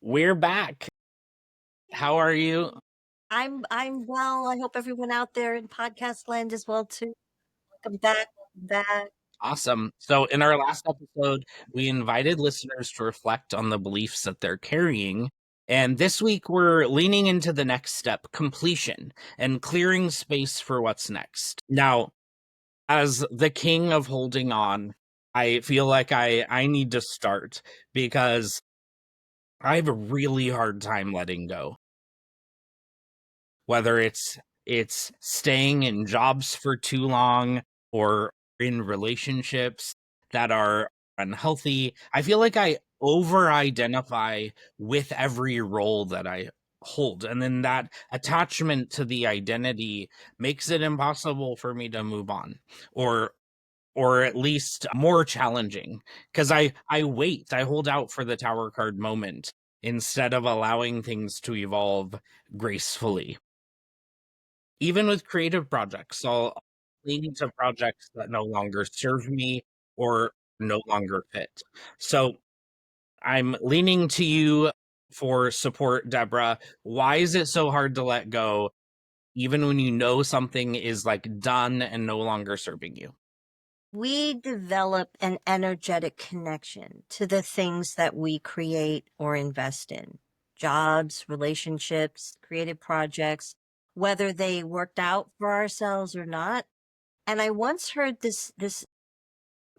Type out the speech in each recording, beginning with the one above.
We're back. How are you? I'm well. I hope everyone out there in podcast land is well too. Welcome back. Welcome back. Awesome. So, in our last episode, we invited listeners to reflect on the beliefs that they're carrying. And this week, we're leaning into the next step, completion, and clearing space for what's next. Now, as the king of holding on, I feel like I need to start because I have a really hard time letting go. Whether it's staying in jobs for too long or in relationships that are unhealthy. I feel like I over identify with every role that I hold, and then that attachment to the identity makes it impossible for me to move on, or at least more challenging, because I hold out for the tower card moment instead of allowing things to evolve gracefully. Even with creative projects, I'll lean into projects that no longer serve me or no longer fit. So I'm leaning to you for support, Deborah. Why is it so hard to let go, even when you know something is like done and no longer serving you? We develop an energetic connection to the things that we create or invest in. Jobs, relationships, creative projects, whether they worked out for ourselves or not. And I once heard this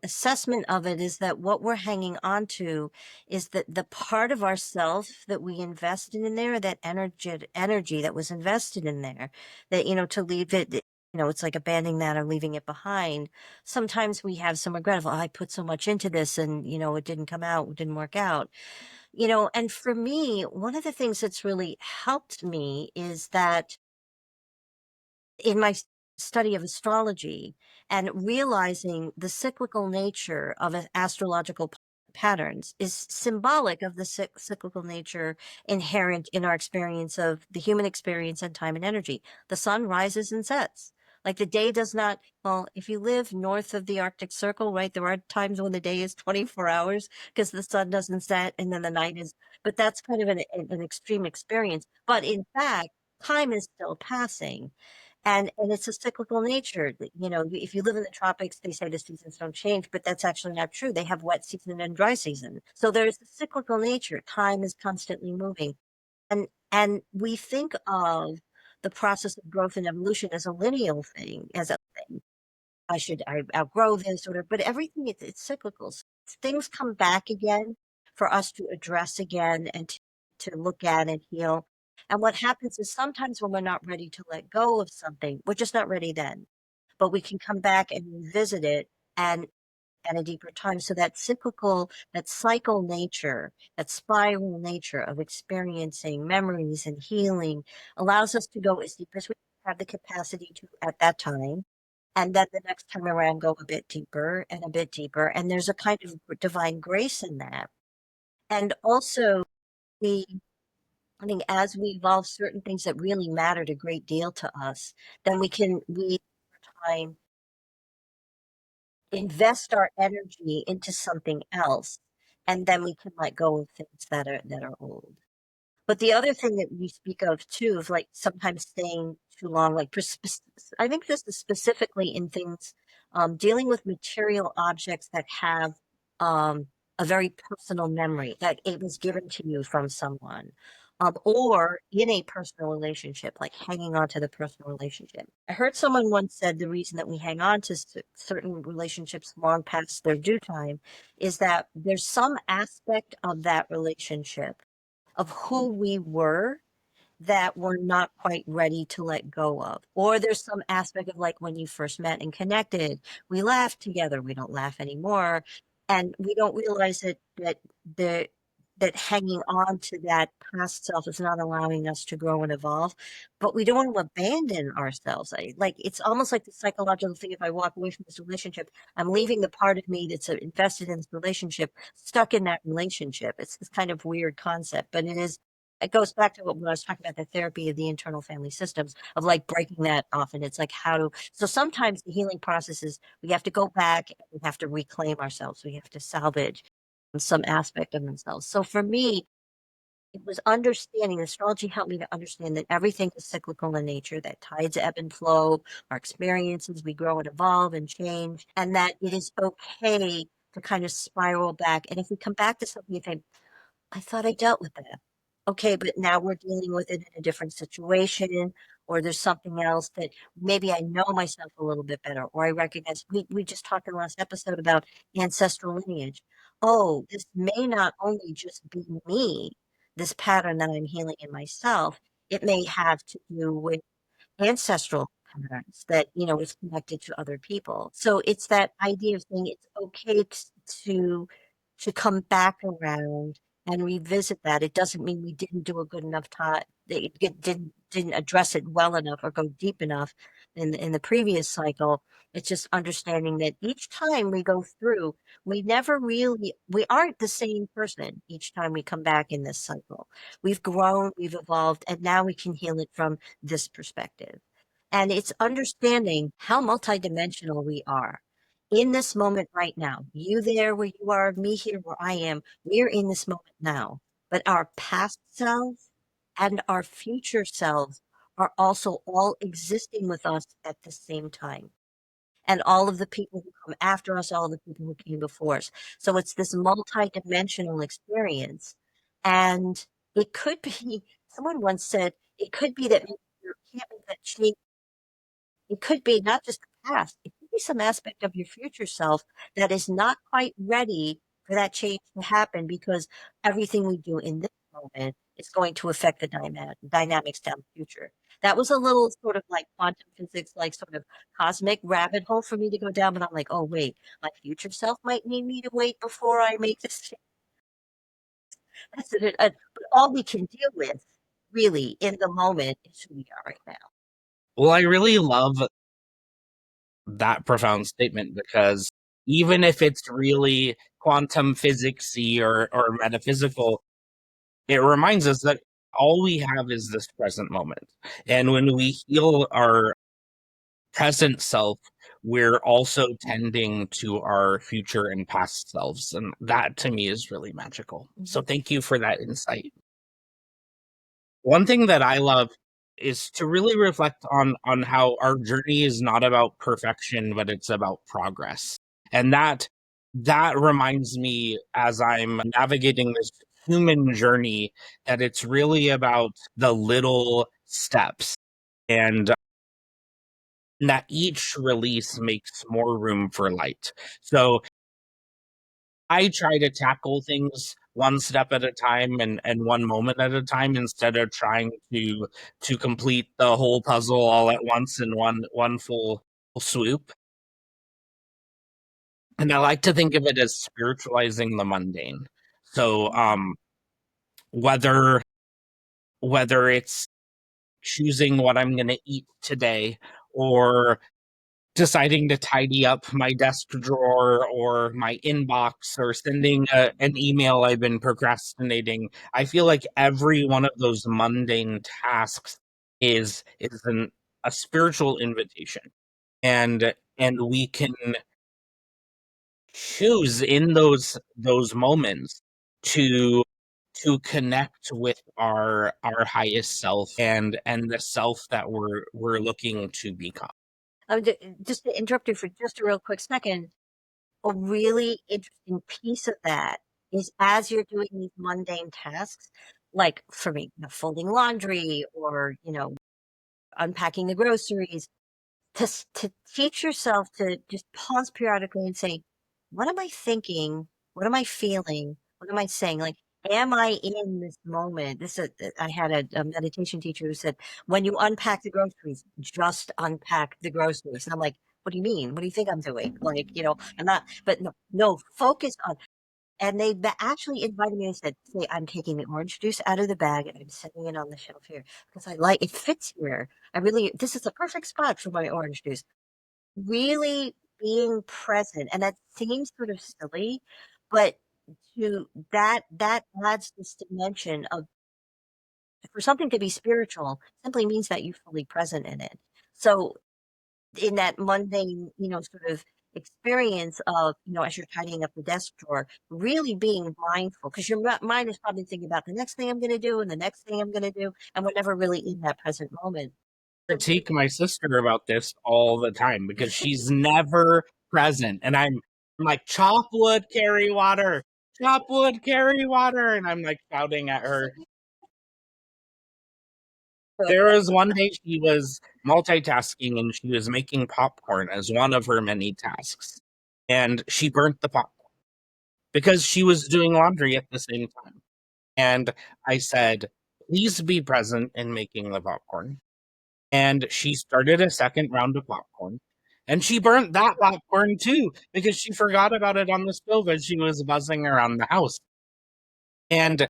assessment of it is that what we're hanging on to is that the part of ourself that we invested in there, that energy that was invested in there, that, to leave it, it's like abandoning that or leaving it behind. Sometimes we have some regret of, oh, I put so much into this and, it didn't come out, it didn't work out. And for me, one of the things that's really helped me is that in my study of astrology and realizing the cyclical nature of astrological patterns is symbolic of the cyclical nature inherent in our experience of the human experience and time and energy. The sun rises and sets. Like the day does not, well, if you live north of the Arctic Circle, right, there are times when the day is 24 hours because the sun doesn't set and then the night is, but that's kind of an extreme experience. But in fact, time is still passing. And it's a cyclical nature. If you live in the tropics, they say the seasons don't change, but that's actually not true. They have wet season and dry season. So there's a cyclical nature. Time is constantly moving. And we think of the process of growth and evolution as a lineal thing, as a thing. I outgrow this or, but everything it's cyclical. So things come back again for us to address again and to look at and heal. And what happens is sometimes when we're not ready to let go of something, we're just not ready then. But we can come back and revisit it and at a deeper time. So that cyclical, that cycle nature, that spiral nature of experiencing memories and healing allows us to go as deep as we have the capacity to at that time. And then the next time around, go a bit deeper and a bit deeper. And there's a kind of divine grace in that. And also, we, I think, as we evolve certain things that really mattered a great deal to us, then we, time, invest our energy into something else. And then we can let go of things that are old. But the other thing that we speak of too, of like sometimes staying too long, like I think this is specifically in things dealing with material objects that have a very personal memory that it was given to you from someone. Or in a personal relationship, like hanging on to the personal relationship. I heard someone once said the reason that we hang on to certain relationships long past their due time is that there's some aspect of that relationship of who we were that we're not quite ready to let go of. Or there's some aspect of like when you first met and connected, we laughed together, we don't laugh anymore. And we don't realize the that hanging on to that past self is not allowing us to grow and evolve, but we don't want to abandon ourselves. Like it's almost like the psychological thing. If I walk away from this relationship, I'm leaving the part of me that's invested in this relationship stuck in that relationship. It's this kind of weird concept, but it goes back to what when I was talking about the therapy of the internal family systems of like breaking that off. And it's like so sometimes the healing process is we have to go back and we have to reclaim ourselves. We have to salvage some aspect of themselves. So for me, it was understanding, astrology helped me to understand that everything is cyclical in nature, that tides ebb and flow, our experiences, we grow and evolve and change, and that it is okay to kind of spiral back. And if we come back to something and think, I thought I dealt with that. Okay, but now we're dealing with it in a different situation, or there's something else that maybe I know myself a little bit better, or I recognize we just talked in the last episode about ancestral lineage. Oh, this may not only just be me, this pattern that I'm healing in myself, it may have to do with ancestral patterns that is connected to other people. So it's that idea of saying it's okay to to come back around and revisit that. It doesn't mean we didn't do a good enough time. Didn't address it well enough or go deep enough in the previous cycle. It's just understanding that each time we go through, we aren't the same person each time we come back in this cycle. We've grown, we've evolved, and now we can heal it from this perspective. And it's understanding how multidimensional we are in this moment right now. You there where you are, me here where I am. We're in this moment now. But our past selves and our future selves are also all existing with us at the same time. And all of the people who come after us, all the people who came before us. So it's this multidimensional experience. And it could be, someone once said, it could be that maybe you can't make that change. It could be not just the past, it could be some aspect of your future self that is not quite ready for that change to happen because everything we do in this moment is going to affect the dynamics down the future. That was a little sort of like quantum physics, like sort of cosmic rabbit hole for me to go down, but I'm like, oh, wait, my future self might need me to wait before I make this change. That's it. But all we can deal with really in the moment is who we are right now. Well, I really love that profound statement because even if it's really quantum physicsy or metaphysical, it reminds us that all we have is this present moment. And when we heal our present self, we're also tending to our future and past selves. And that to me is really magical. So Mhm. thank you for that insight. One thing that I love is to really reflect on how our journey is not about perfection, but it's about progress. And that reminds me as I'm navigating this human journey that it's really about the little steps and that each release makes more room for light. So I try to tackle things one step at a time and one moment at a time instead of trying to complete the whole puzzle all at once in one full swoop. And I like to think of it as spiritualizing the mundane. So whether whether it's choosing what I'm going to eat today or deciding to tidy up my desk drawer or my inbox or sending an email I've been procrastinating. I feel like every one of those mundane tasks is a spiritual invitation, and we can choose in those moments to to connect with our highest self and the self that we're looking to become. Just to interrupt you for just a real quick second, a really interesting piece of that is as you're doing these mundane tasks, like for me, folding laundry or, unpacking the groceries, to teach yourself to just pause periodically and say, what am I thinking? What am I feeling? What am I saying? Like, am I in this moment? I had a meditation teacher who said, when you unpack the groceries, just unpack the groceries. And I'm like, what do you mean? What do you think I'm doing? Like, I'm not, but no, focus on. And they actually invited me and said, "Say, I'm taking the orange juice out of the bag and I'm setting it on the shelf here because I like it fits here. This is a perfect spot for my orange juice." Really being present, and that seems sort of silly, but to that adds this dimension of for something to be spiritual simply means that you're fully present in it. So in that mundane, sort of experience of, as you're tidying up the desk drawer, really being mindful because your mind is probably thinking about the next thing I'm going to do and the next thing I'm going to do. And we're never really in that present moment. Critique my sister about this all the time because she's never present. And I'm like, chop wood, carry water, chop wood, carry water. And I'm like shouting at her. There was one day she was multitasking and she was making popcorn as one of her many tasks. And she burnt the popcorn because she was doing laundry at the same time. And I said, please be present in making the popcorn. And she started a second round of popcorn. And she burnt that popcorn too because she forgot about it on the stove as she was buzzing around the house. And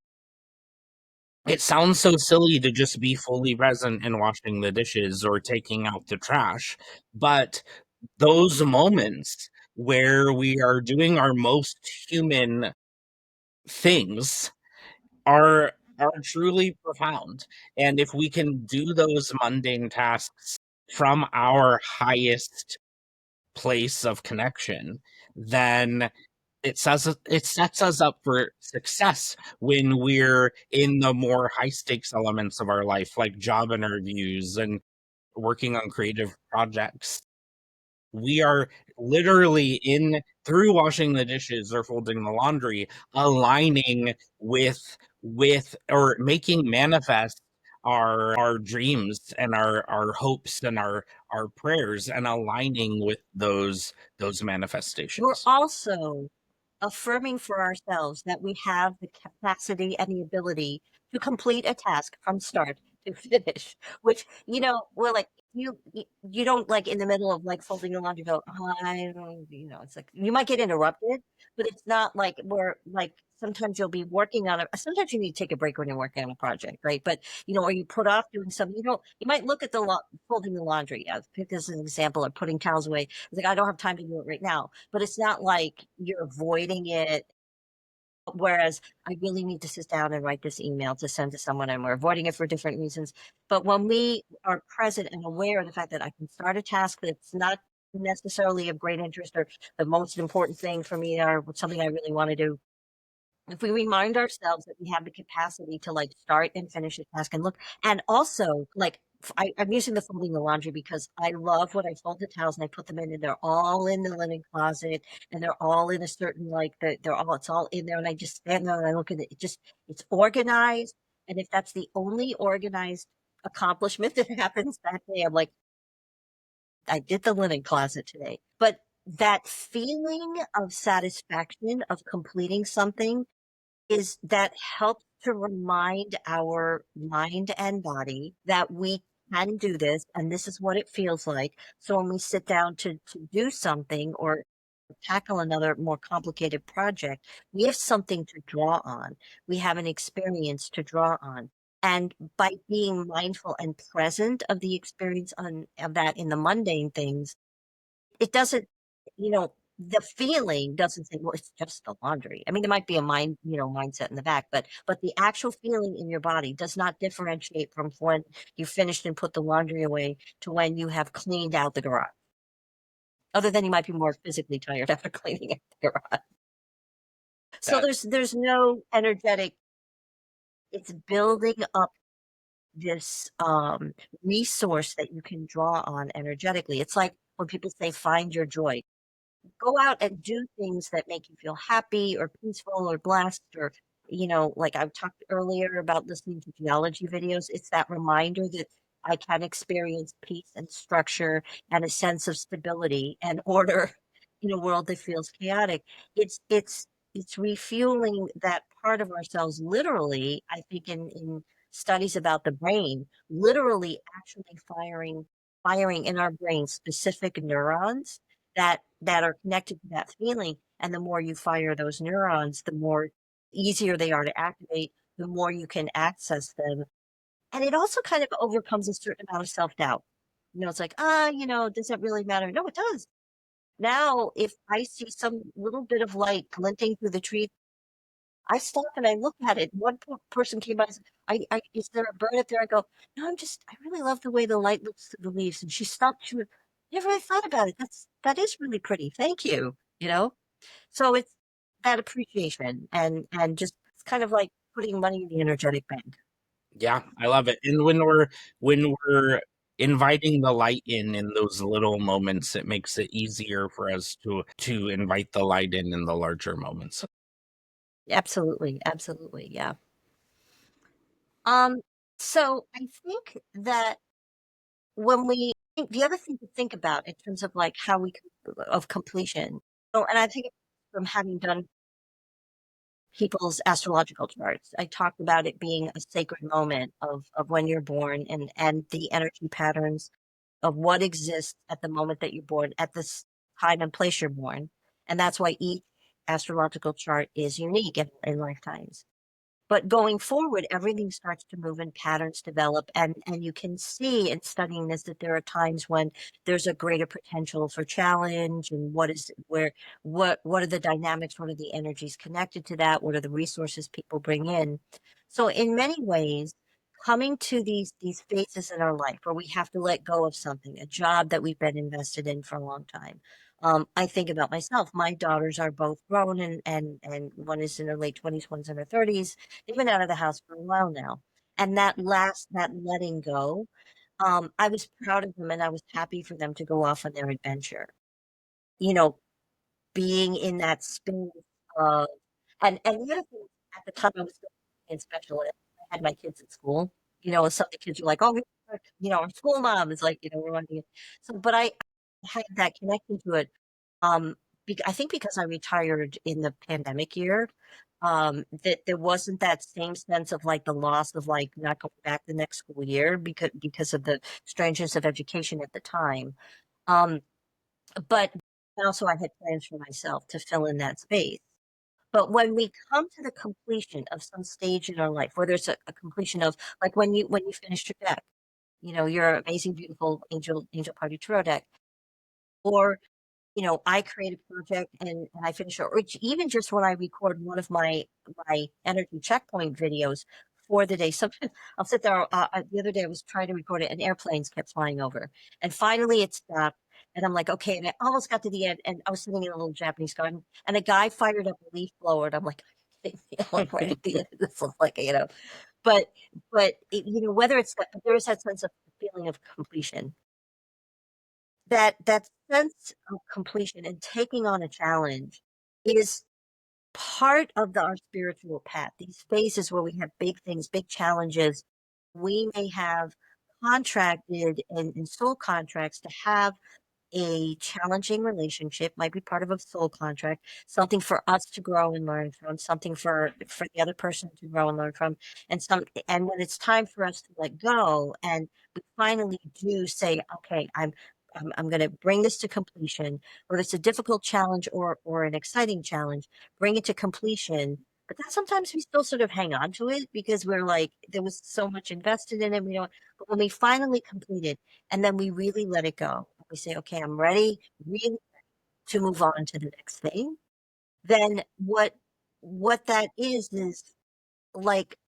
it sounds so silly to just be fully present in washing the dishes or taking out the trash. But those moments where we are doing our most human things are truly profound. And if we can do those mundane tasks from our highest place of connection, then it sets us up for success when we're in the more high stakes elements of our life, like job interviews and working on creative projects. We are literally in through washing the dishes or folding the laundry, aligning with or making manifest our dreams and our hopes and our prayers and aligning with those We're manifestations. also affirming for ourselves that we have the capacity and the ability to complete a task from start to finish, which, we're like, you don't like in the middle of like folding the laundry go, oh, I don't, it's like you might get interrupted, but it's not like we're like sometimes you'll be working on it. Sometimes you need to take a break when you're working on a project, right? But or you put off doing something, you might look at the folding the laundry. I've picked this as an example of putting towels away. It's like I don't have time to do it right now, but it's not like you're avoiding it. Whereas I really need to sit down and write this email to send to someone, and we're avoiding it for different reasons. But when we are present and aware of the fact that I can start a task that's not necessarily of great interest or the most important thing for me or something I really want to do, if we remind ourselves that we have the capacity to like start and finish a task and look, and also like I'm using the folding the laundry because I love when I fold the towels and I put them in and they're all in the linen closet and they're all in a certain like it's all in there and I just stand there and I look at it. It's organized. And if that's the only organized accomplishment that happens that day, I'm like, I did the linen closet today. But that feeling of satisfaction of completing something is that helps to remind our mind and body that we can do this and this is what it feels like. So when we sit down to do something or tackle another more complicated project, we have something to draw on. We have an experience to draw on. And by being mindful and present of the experience of that in the mundane things, it doesn't, the feeling doesn't say, well, it's just the laundry. I mean, there might be a mindset in the back, but the actual feeling in your body does not differentiate from when you finished and put the laundry away to when you have cleaned out the garage. Other than you might be more physically tired after cleaning out the garage. So That there's no energetic, it's building up this resource that you can draw on energetically. It's like when people say find your joy. Go out and do things that make you feel happy or peaceful or blessed or like I've talked earlier about listening to geology videos. It's that reminder that I can experience peace and structure and a sense of stability and order in a world that feels chaotic. It's it's refueling that part of ourselves, literally. I think in studies about the brain, literally actually firing in our brain specific neurons that are connected to that feeling. And the more you fire those neurons, the more easier they are to activate, the more you can access them. And it also kind of overcomes a certain amount of self-doubt. It's like, does that really matter? No, it does. Now, if I see some little bit of light glinting through the tree, I stop and I look at it. One person came by and said, is there a bird up there? I go, no, I really love the way the light looks through the leaves. And she stopped. She went, never really thought about it. That is really pretty. Thank you. You know? So it's that appreciation and just it's kind of like putting money in the energetic bank. Yeah, I love it. And when we're inviting the light in those little moments, it makes it easier for us to invite the light in the larger moments. Absolutely. Absolutely. Yeah. Um, so I think that when we think the other thing to think about in terms of like how we of completion. Oh, and I think from having done people's astrological charts, I talked about it being a sacred moment of when you're born and the energy patterns of what exists at the moment that you're born, at this time and place you're born. And that's why each astrological chart is unique in lifetimes. But going forward, everything starts to move and patterns develop. And you can see in studying this that there are times when there's a greater potential for challenge and what are the dynamics, what are the energies connected to that, what are the resources people bring in. So in many ways, coming to these phases in our life where we have to let go of something, a job that we've been invested in for a long time. I think about myself. My daughters are both grown and one is in her late 20s, one's in her 30s. They've been out of the house for a while now. And that letting go, I was proud of them and I was happy for them to go off on their adventure. You know, being in that space of, and the other thing, at the time I was still in special ed, I had my kids at school. Some of the kids were like, "Oh, our school mom is like, we're wanting it." So, but I had that connection to it. Um, I think because I retired in the pandemic year, that there wasn't that same sense of like the loss of like not going back the next school year because of the strangeness of education at the time. Um, but also I had plans for myself to fill in that space. But when we come to the completion of some stage in our life, where there's a completion of like when you finish your deck, your amazing, beautiful angel party tarot deck, or I create a project and I finish it, or even just when I record one of my energy checkpoint videos for the day. Sometimes I'll sit there. The other day I was trying to record it, and airplanes kept flying over, and finally it stopped. And I'm like, okay, and I almost got to the end, and I was sitting in a little Japanese garden, and a guy fired up a leaf blower, and I'm like, I'm like, right at the end of this, like, but whether there is that sense of feeling of completion, that sense of completion and taking on a challenge is part of our spiritual path. These phases where we have big things, big challenges, we may have contracted in soul contracts to have a challenging relationship, might be part of a soul contract, something for us to grow and learn from, something for the other person to grow and learn from, and when it's time for us to let go, and we finally do say, okay, I'm going to bring this to completion, whether it's a difficult challenge or an exciting challenge, bring it to completion. But then sometimes we still sort of hang on to it because we're like, there was so much invested in it. We don't, but when we finally complete it, and then we really let it go, we say, okay, I'm ready, really to move on to the next thing. Then what that is like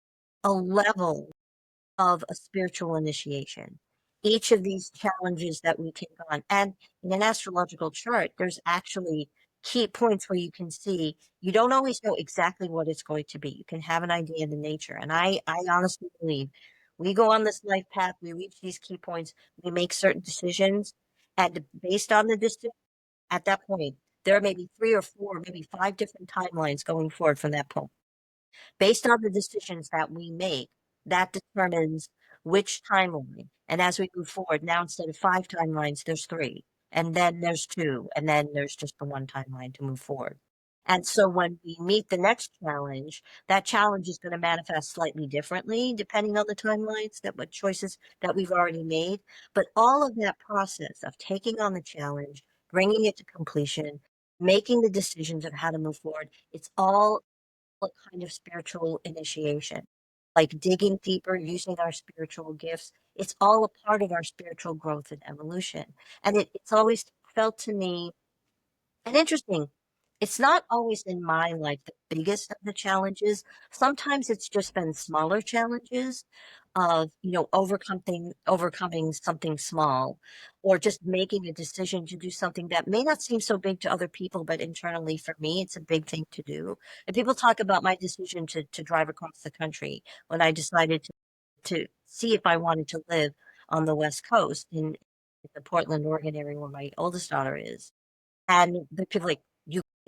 a level of a spiritual initiation. Each of these challenges that we take on, and in an astrological chart, there's actually key points where you can see you don't always know exactly what it's going to be. You can have an idea of the nature. And I honestly believe we go on this life path, we reach these key points, we make certain decisions, and based on the decision at that point, there may be three or four, maybe five different timelines going forward from that point. Based on the decisions that we make, that determines which timeline. And as we move forward, now instead of five timelines, there's three, and then there's two, and then there's just the one timeline to move forward. And so when we meet the next challenge, that challenge is going to manifest slightly differently depending on the timelines, that what choices that we've already made. But all of that process of taking on the challenge, bringing it to completion, making the decisions of how to move forward, it's all a kind of spiritual initiation, like digging deeper, using our spiritual gifts. It's all a part of our spiritual growth and evolution. And it's always felt to me, and interesting, it's not always in my life the biggest of the challenges. Sometimes it's just been smaller challenges. of, overcoming something small, or just making a decision to do something that may not seem so big to other people, but internally for me, it's a big thing to do. And people talk about my decision to drive across the country when I decided to see if I wanted to live on the West Coast in the Portland, Oregon area where my oldest daughter is. And the people like,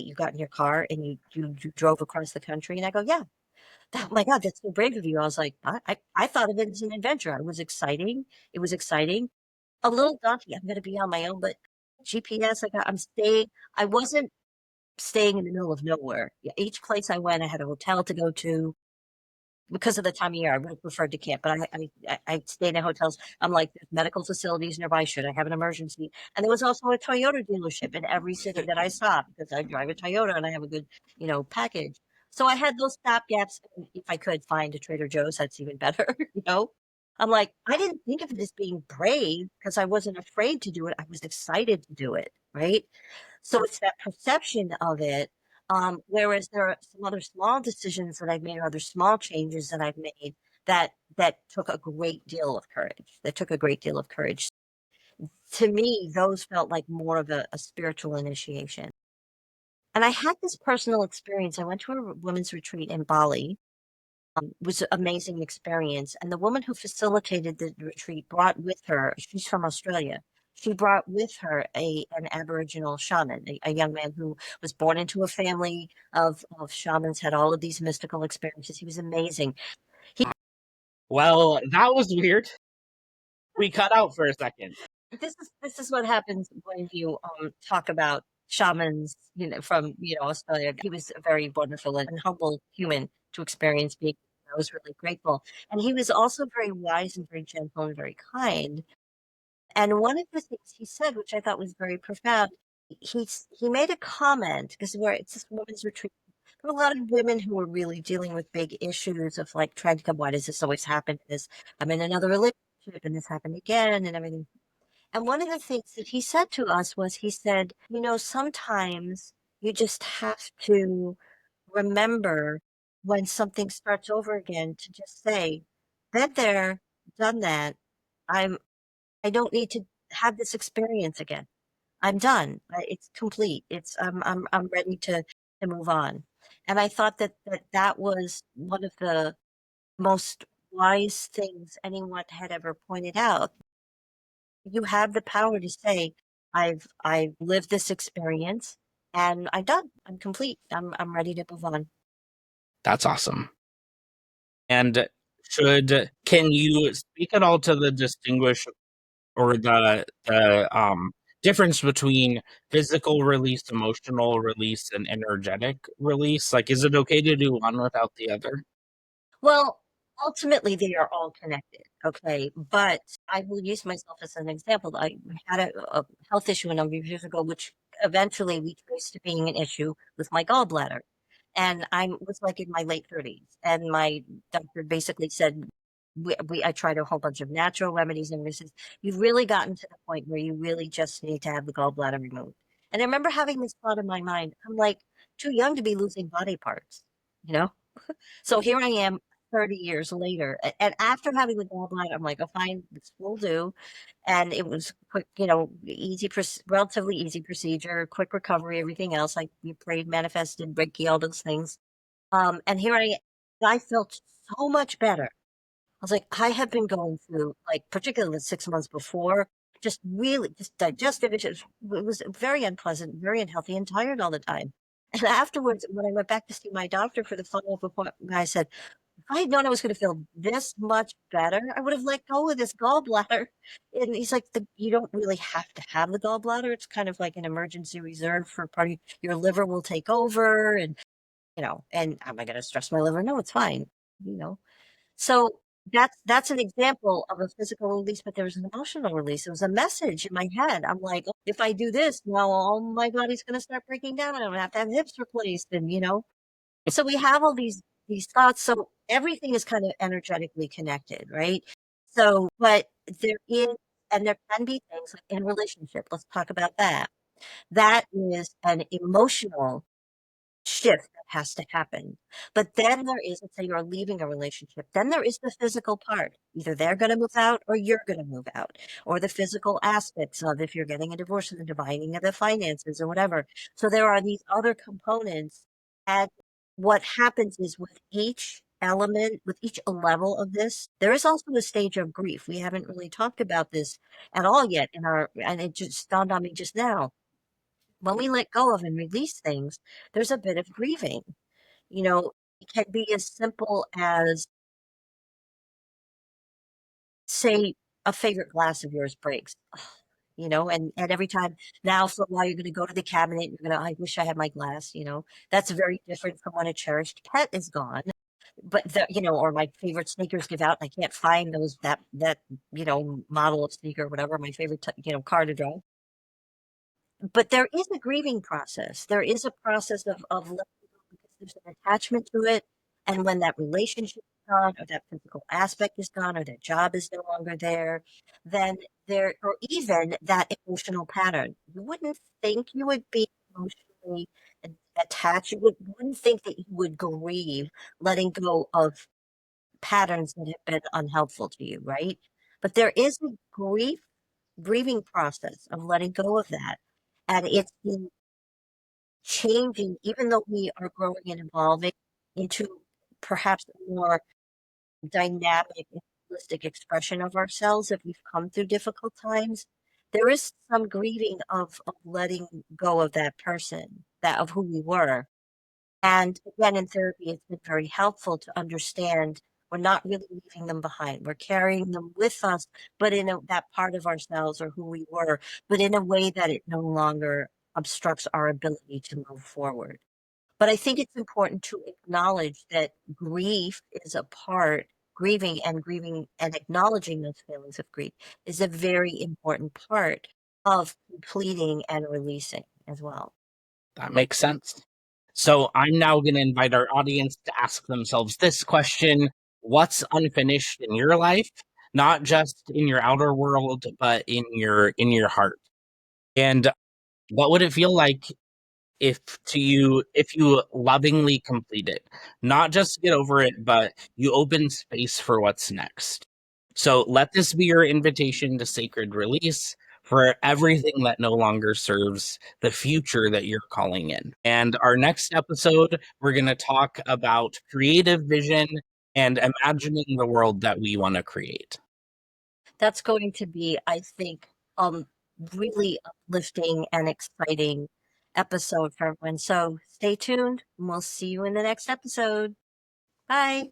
you got in your car and you drove across the country. And I go, yeah. Oh my God, that's so brave of you. I was like, I thought of it as an adventure. It was exciting. It was exciting. A little daunting. I'm going to be on my own, but GPS, I wasn't staying in the middle of nowhere. Yeah, each place I went, I had a hotel to go to. Because of the time of year, I would have preferred to camp, but I stayed in hotels. I'm like, there's medical facilities nearby. Should I have an emergency? And there was also a Toyota dealership in every city that I saw because I drive a Toyota and I have a good, package. So I had those stopgaps. And if I could find a Trader Joe's, that's even better, you know? I'm like, I didn't think of it as being brave because I wasn't afraid to do it. I was excited to do it, right? So it's that perception of it. Whereas there are some other small decisions that I've made, or other small changes that I've made that took a great deal of courage. That took a great deal of courage. To me, those felt like more of a spiritual initiation. And I had this personal experience. I went to a women's retreat in Bali. Was an amazing experience. And the woman who facilitated the retreat brought with her, she's from Australia. She brought with her an Aboriginal shaman, a young man who was born into a family of shamans, had all of these mystical experiences. He was amazing. He Well, that was weird. We cut out for a second. This is what happens when you talk about shamans, from Australia. He was a very wonderful and humble human to experience being. I was really grateful, and he was also very wise and very gentle and very kind. And one of the things he said, which I thought was very profound, he made a comment because where it's this women's retreat. There were a lot of women who were really dealing with big issues of like trying to come. Why does this always happen? This I'm in another relationship and this happened again and everything. And one of the things that he said to us was, he said, sometimes you just have to remember when something starts over again to just say, been there, done that. I'm, I don't need to have this experience again. I'm done. It's complete. I'm ready to move on. And I thought that was one of the most wise things anyone had ever pointed out. You have the power to say, I've lived this experience and I'm done. I'm complete. I'm ready to move on. That's awesome. And can you speak at all to the distinguish or the difference between physical release, emotional release, and energetic release? Like, is it okay to do one without the other? Well, ultimately they are all connected, okay? But I will use myself as an example. I had a health issue a number of years ago, which eventually we traced to being an issue with my gallbladder. And I was like in my late 30s. And my doctor basically said, I tried a whole bunch of natural remedies, and he says, you've really gotten to the point where you really just need to have the gallbladder removed. And I remember having this thought in my mind. I'm like, too young to be losing body parts, you know? So here I am 30 years later. And after having the gallbladder, I'm like, oh, fine, this will do. And it was quick, relatively easy procedure, quick recovery, everything else. Like we prayed, manifested, Reiki, all those things. And here I felt so much better. I was like, I have been going through, like, particularly the 6 months before, just really just digestive issues. It was very unpleasant, very unhealthy, and tired all the time. And afterwards, when I went back to see my doctor for the follow-up appointment, I said, if I had known I was going to feel this much better, I would have let go of this gallbladder. And he's like, you don't really have to have the gallbladder. It's kind of like an emergency reserve for part of your liver will take over. And am I going to stress my liver? No, it's fine. You know, so that's an example of a physical release, but there was an emotional release. It was a message in my head. I'm like, "Oh, if I do this, now all my body's going to start breaking down. I'm going to have hips replaced, and. So we have all these thoughts. So everything is kind of energetically connected, right? So, but there can be things like in a relationship. Let's talk about that. That is an emotional shift that has to happen. But then there is, let's say you're leaving a relationship, then there is the physical part. Either they're going to move out or you're going to move out, or the physical aspects of if you're getting a divorce and the dividing of the finances or whatever. So there are these other components. And what happens is with each element, with each level of this, there is also a stage of grief. We haven't really talked about this at all yet and it just dawned on me just now. When we let go of and release things, there's a bit of grieving. You know, it can be as simple as, say, a favorite glass of yours breaks, and every time now for a while you're going to go to the cabinet, you're going to, I wish I had my glass. That's very different from when a cherished pet is gone. But or my favorite sneakers give out and I can't find that model of sneaker, or whatever, my favorite, car to drive. But there is a grieving process. There is a process of letting go because there's an attachment to it. And when that relationship is gone, or that physical aspect is gone, or that job is no longer there, then there, or even that emotional pattern. You wouldn't think you would be emotionally attached. You wouldn't think that you would grieve letting go of patterns that have been unhelpful to you, right? But there is a grieving process of letting go of that. And it's in changing, even though we are growing and evolving into perhaps a more dynamic and holistic expression of ourselves, if we've come through difficult times, there is some grieving of letting go of that person, that of who we were. And again, in therapy, it's been very helpful to understand we're not really leaving them behind. We're carrying them with us, but that part of ourselves or who we were, but in a way that it no longer obstructs our ability to move forward. But I think it's important to acknowledge that grieving and acknowledging those feelings of grief is a very important part of completing and releasing as well. That makes sense. So I'm now going to invite our audience to ask themselves this question: what's unfinished in your life? Not just in your outer world, but in your heart. And what would it feel like if you lovingly complete it? Not just get over it, but you open space for what's next. So let this be your invitation to sacred release for everything that no longer serves the future that you're calling in. And our next episode, we're going to talk about creative vision and imagining the world that we want to create. That's going to be, I think, really uplifting and exciting episode for everyone. So stay tuned and we'll see you in the next episode. Bye.